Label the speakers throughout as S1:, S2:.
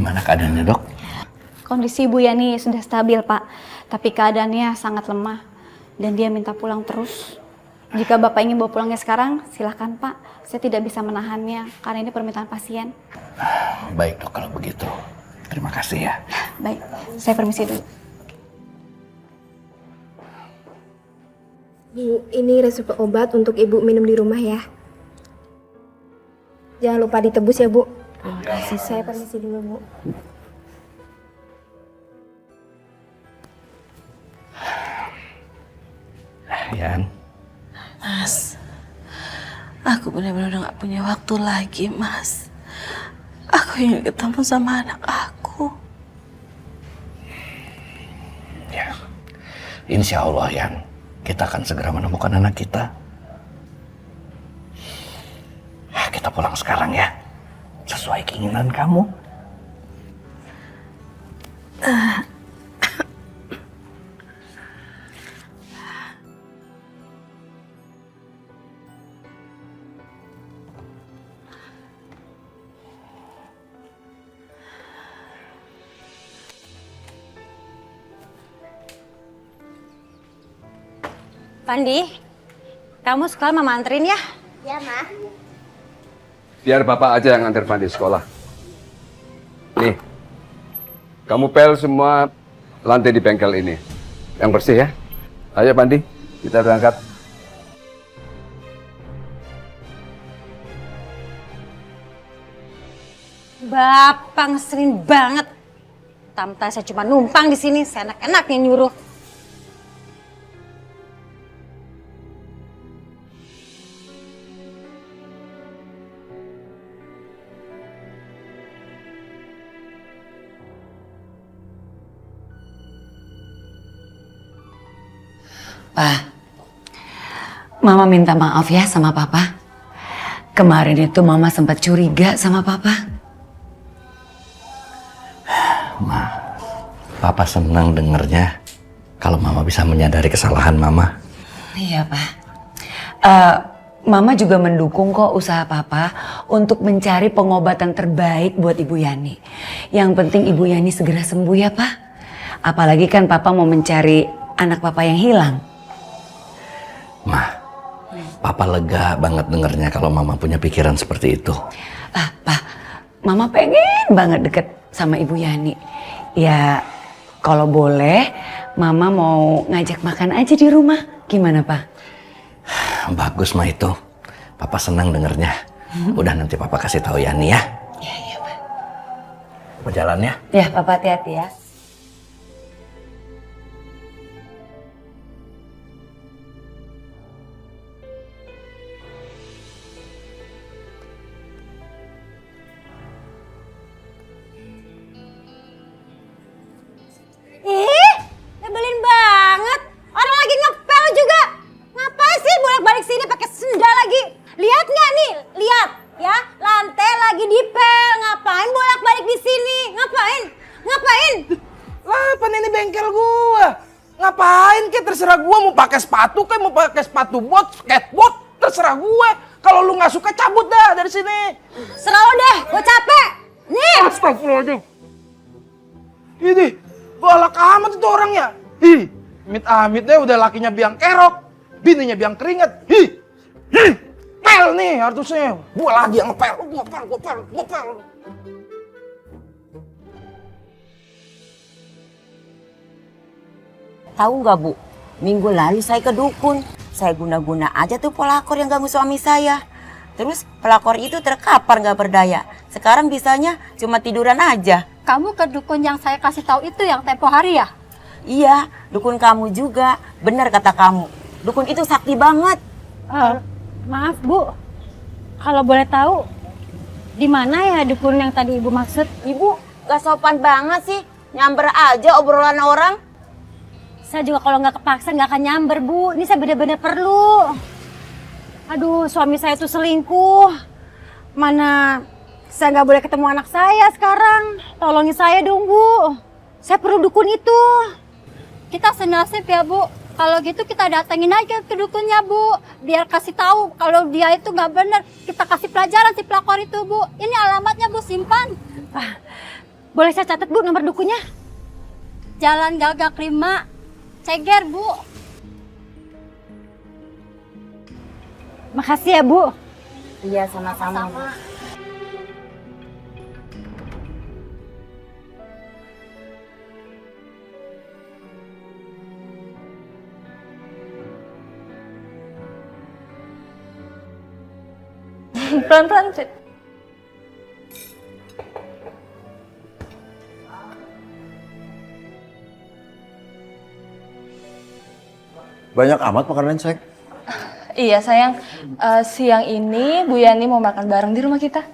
S1: Gimana keadaannya, Dok?
S2: Kondisi Ibu Yani sudah stabil, Pak. Tapi keadaannya sangat lemah dan dia minta pulang terus. Jika Bapak ingin bawa pulangnya sekarang, silahkan, Pak. Saya tidak bisa menahannya karena ini permintaan pasien.
S1: Baik, Dok, kalau begitu. Terima kasih ya.
S2: Baik, saya permisi dulu.
S3: Bu, ini resep obat untuk Ibu minum di rumah ya. Jangan lupa ditebus ya, Bu. Terima kasih. Saya permisi dulu, Bu.
S1: Yan.
S4: Mas, aku benar-benar udah gak punya waktu lagi, Mas. Aku ingin ketemu sama anak aku.
S1: Ya, insya Allah, Yan. Kita akan segera menemukan anak kita. Kita pulang sekarang ya. Sesuai keinginan kamu.
S5: Pandi, kamu sekolah mama anterin ya?
S3: Ya, Ma.
S6: Biar bapak aja yang antar Pandi sekolah. Nih, kamu pel semua lantai di bengkel ini. Yang bersih ya. Ayo Pandi, kita berangkat.
S5: Bapak ngeselin banget. Tamta saya cuma numpang di sini, saya enak-enaknya nyuruh.
S4: Pak, Mama minta maaf ya sama Papa. Kemarin itu Mama sempat curiga sama Papa.
S1: Ma, Papa senang dengernya kalau Mama bisa menyadari kesalahan Mama.
S4: Iya, Pak. Mama juga mendukung kok usaha Papa untuk mencari pengobatan terbaik buat Ibu Yani. Yang penting Ibu Yani segera sembuh ya, Pak. Apalagi kan Papa mau mencari anak Papa yang hilang.
S1: Ma, Papa lega banget dengernya kalau Mama punya pikiran seperti itu.
S4: Pak, Mama pengen banget deket sama Ibu Yani. Ya, kalau boleh, Mama mau ngajak makan aja di rumah. Gimana, Pak?
S1: Bagus mah itu. Papa senang dengernya. Udah nanti Papa kasih tahu Yani ya.
S4: Iya, Pak.
S1: Mau jalan ya?
S4: Ya, Papa hati-hati ya.
S5: Ih, nyebelin banget. Orang lagi ngepel juga. Ngapain sih bolak-balik sini pakai sendal lagi? Lihat nggak nih? Lihat ya, lantai lagi dipel. Ngapain bolak-balik di sini? Ngapain? Ngapain?
S7: Lah, apa ini bengkel gua? Ngapain ke? Terserah gua mau pakai sepatu kayak mau pakai sepatu bot, skateboard, terserah gua. Kalau lu nggak suka cabut dah dari sini.
S5: Serah lo deh, gue capek. Nih.
S7: Astagfirullahaladzim. Ini galak amat itu orangnya. Ih, amit-amit deh udah lakinya biang kerok, bininya biang keringet. Pel nih harusnya. Gua lagi yang ngepel, gua pel.
S8: Tahu nggak Bu, minggu lalu saya ke dukun. Saya guna-guna aja tuh pelakor yang ganggu suami saya. Terus pelakor itu terkapar nggak berdaya. Sekarang bisanya cuma tiduran aja.
S5: Kamu ke dukun yang saya kasih tahu itu yang tempo hari ya?
S8: Iya, dukun kamu juga. Benar kata kamu. Dukun itu sakti banget.
S5: Maaf Bu, kalau boleh tahu di mana ya dukun yang tadi Ibu maksud?
S8: Ibu gak sopan banget sih. Nyamber aja obrolan orang.
S5: Saya juga kalau nggak kepaksa nggak akan nyamber Bu. Ini saya benar-benar perlu. Aduh, suami saya tuh selingkuh. Mana saya nggak boleh ketemu anak saya sekarang. Tolongin saya dong Bu. Saya perlu dukun itu. Kita senasib ya Bu. Kalau gitu kita datengin aja ke dukunnya Bu. Biar kasih tahu kalau dia itu nggak benar. Kita kasih pelajaran si pelakor itu Bu. Ini alamatnya Bu, simpan. Boleh saya catat, Bu, nomor dukunya? Jalan Gagak 5, Ceger, Bu. Makasih ya, Bu.
S3: Iya, sama-sama.
S2: Pelan-pelan, Cid.
S9: Banyak amat makanan, Sek.
S10: Iya sayang, siang ini Bu Yani mau makan bareng di rumah kita.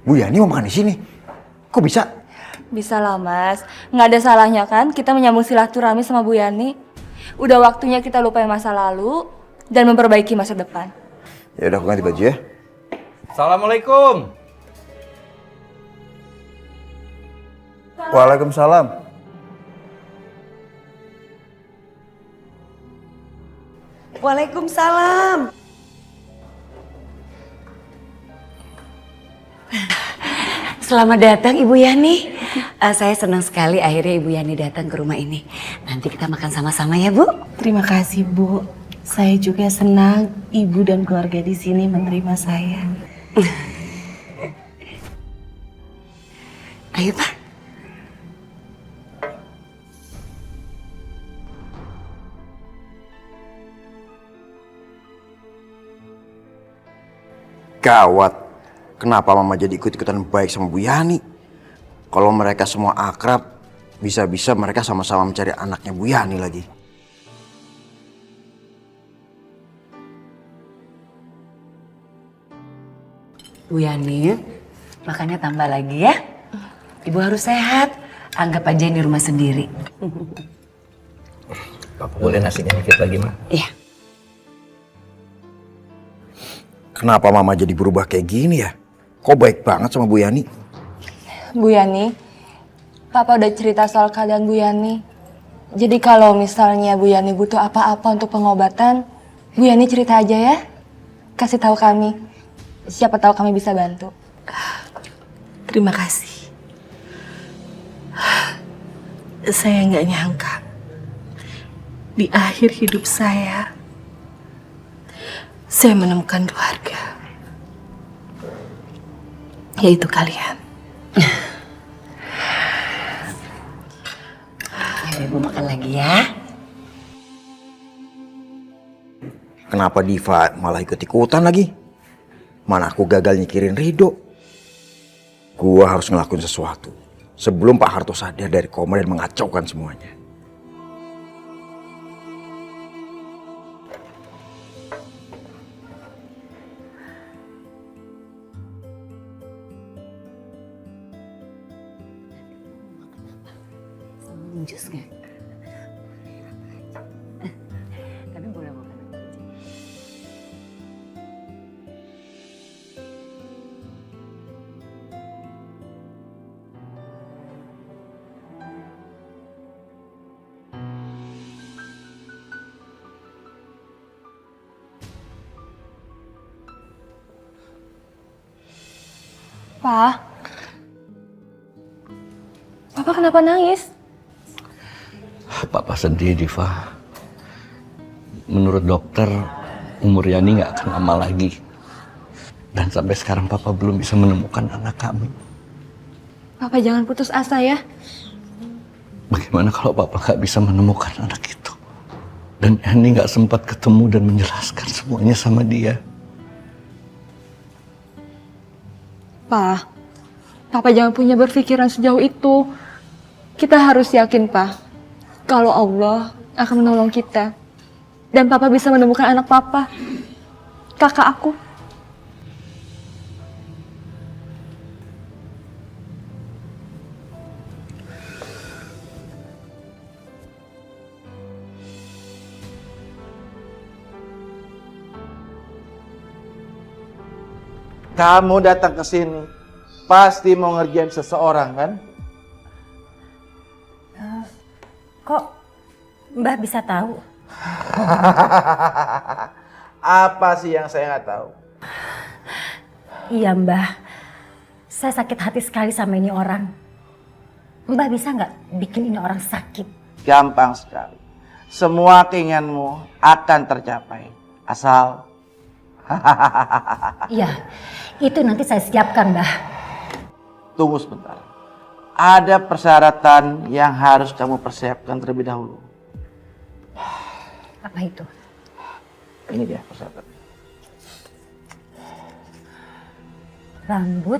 S9: Bu Yani mau makan di sini. Kok bisa?
S10: Bisa lah mas, nggak ada salahnya kan kita menyambung silaturahmi sama Bu Yani. Udah waktunya kita lupain masa lalu dan memperbaiki masa depan.
S9: Ya udah, aku ganti baju ya.
S1: Assalamualaikum.
S9: Waalaikumsalam.
S4: Waalaikumsalam. Selamat datang Ibu Yani. Saya senang sekali akhirnya Ibu Yani datang ke rumah ini. Nanti kita makan sama-sama ya Bu.
S11: Terima kasih Bu. Saya juga senang Ibu dan keluarga di sini menerima saya.
S4: Ayo Pak.
S9: Gawat. Kenapa Mama jadi ikut-ikutan baik sama Bu Yani? Kalau mereka semua akrab, bisa-bisa mereka sama-sama mencari anaknya Bu Yani lagi.
S4: Bu Yani, makannya tambah lagi ya. Ibu harus sehat. Anggap aja ini rumah sendiri.
S1: Papa boleh nasinya dikit lagi, Ma?
S4: Iya.
S9: Kenapa Mama jadi berubah kayak gini ya? Kok baik banget sama Bu Yani?
S10: Bu Yani, Papa udah cerita soal keadaan Bu Yani. Jadi kalau misalnya Bu Yani butuh apa-apa untuk pengobatan, Bu Yani cerita aja ya. Kasih tahu kami. Siapa tahu kami bisa bantu.
S11: Terima kasih. Saya nggak nyangka di akhir hidup saya menemukan keluarga, yaitu kalian.
S4: Ya, Ibu makan lagi ya.
S9: Kenapa Diva malah ikut-ikutan lagi? Mana aku gagal nyikirin Rido. Gua harus ngelakuin sesuatu sebelum Pak Harto sadar dari koma dan mengacaukan semuanya.
S4: Jus nggak? Tapi boleh makan apa aja.
S10: Pa, Papa kenapa nangis?
S1: Papa sedih, Diva. Menurut dokter, umur Yani nggak akan lama lagi. Dan sampai sekarang Papa belum bisa menemukan anak kami.
S10: Papa jangan putus asa ya.
S1: Bagaimana kalau Papa nggak bisa menemukan anak itu? Dan Yani nggak sempat ketemu dan menjelaskan semuanya sama dia.
S10: Pa, Papa jangan punya berpikiran sejauh itu. Kita harus yakin, Pa, kalau Allah akan menolong kita. Dan Papa bisa menemukan anak Papa, kakak aku.
S7: Kamu datang ke sini pasti mau ngerjain seseorang kan?
S5: Kok Mbah bisa tahu?
S7: Apa sih yang saya nggak tahu?
S11: Iya Mbah,
S5: Saya sakit hati sekali sama ini orang. Mbah bisa nggak bikin ini orang sakit?
S7: Gampang sekali. Semua keinginanmu akan tercapai. Asal
S5: Iya, itu nanti saya siapkan, Mbah.
S7: tunggu sebentar. Ada persyaratan yang harus kamu persiapkan terlebih dahulu.
S5: Apa itu?
S7: Ini dia persyaratan.
S5: Rambut,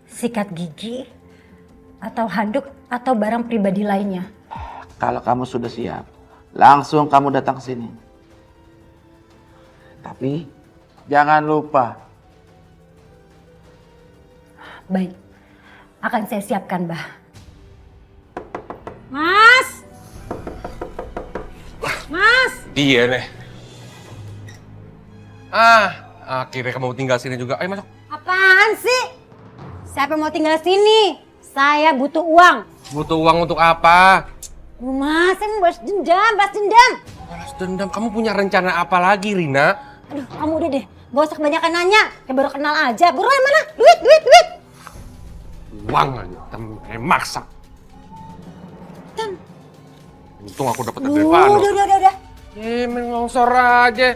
S5: sikat gigi, atau handuk, atau barang pribadi lainnya.
S7: Kalau kamu sudah siap, langsung kamu datang ke sini. Tapi jangan lupa.
S5: Baik, akan saya siapkan, Mbah. Mas! Mas!
S12: Dia nih. Akhirnya kamu tinggal sini juga. Ayo masuk.
S5: Apaan sih? Siapa yang mau tinggal sini? Saya butuh uang.
S12: Butuh uang untuk apa?
S5: Mas, saya mau balas dendam, balas dendam.
S12: Balas dendam. Kamu punya rencana apa lagi, Rina?
S5: Aduh, kamu udah deh. Gak usah kebanyakan nanya. Kayak baru kenal aja. Buruan mana? Duit, duit, duit.
S12: Uang aja. Kamu maksa. Untung aku dapat dari Vano.
S5: Udah.
S12: Main ngongsor aja.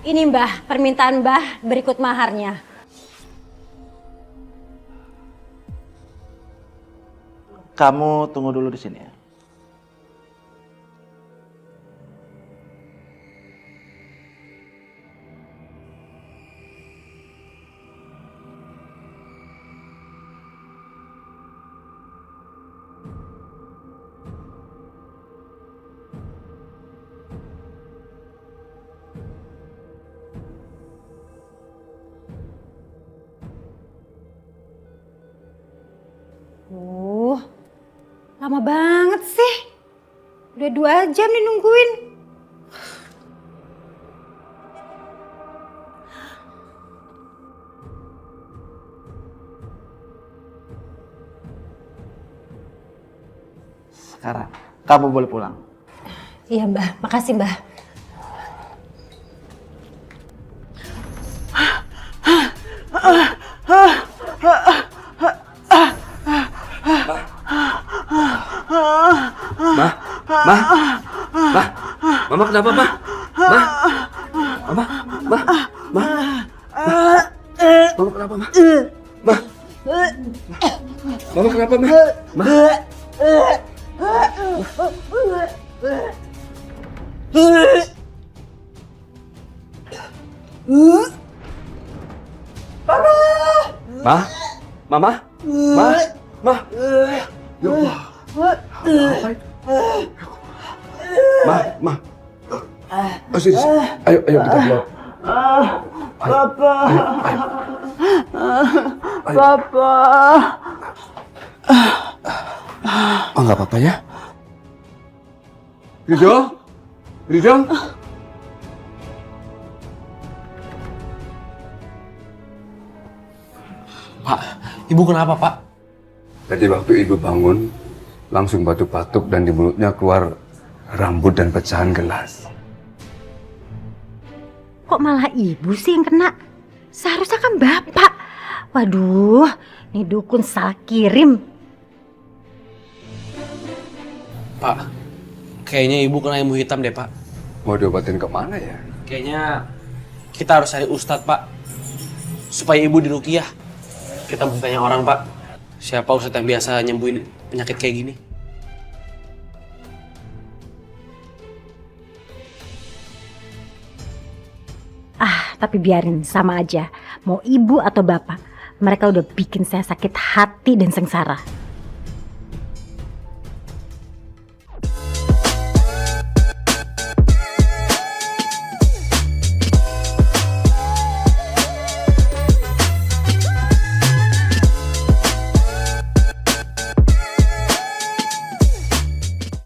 S5: Ini Mbah, permintaan Mbah berikut maharnya.
S7: Kamu tunggu dulu di sini ya.
S5: Lama banget sih. Udah 2 jam nih nungguin.
S7: Sekarang kamu boleh pulang.
S5: Iya Mbah, makasih Mbah.
S6: Mama kenapa, Ma? Mama kenapa, Ma? Mama kenapa, Ma? Mama? Ya Allah. Ma. Sini. Ayo kita keluar.
S7: Papa.
S6: Oh, nggak apa-apa ya? Ridho?
S12: Pak, ibu kenapa, Pak?
S6: Tadi waktu ibu bangun, langsung batuk-batuk dan di mulutnya keluar rambut dan pecahan gelas.
S5: Kok malah ibu sih yang kena? Seharusnya kan bapak. Waduh, nih dukun salah kirim.
S12: Pak, kayaknya ibu kena ilmu hitam deh, Pak.
S6: Mau diobatin kemana ya?
S12: Kayaknya Kita harus cari ustadz, Pak. Supaya ibu diruqyah. Kita mesti tanya orang, Pak. Siapa ustadz yang biasa nyembuhin penyakit kayak gini?
S5: Tapi biarin, sama aja. Mau ibu atau bapak, mereka udah bikin saya sakit hati dan sengsara.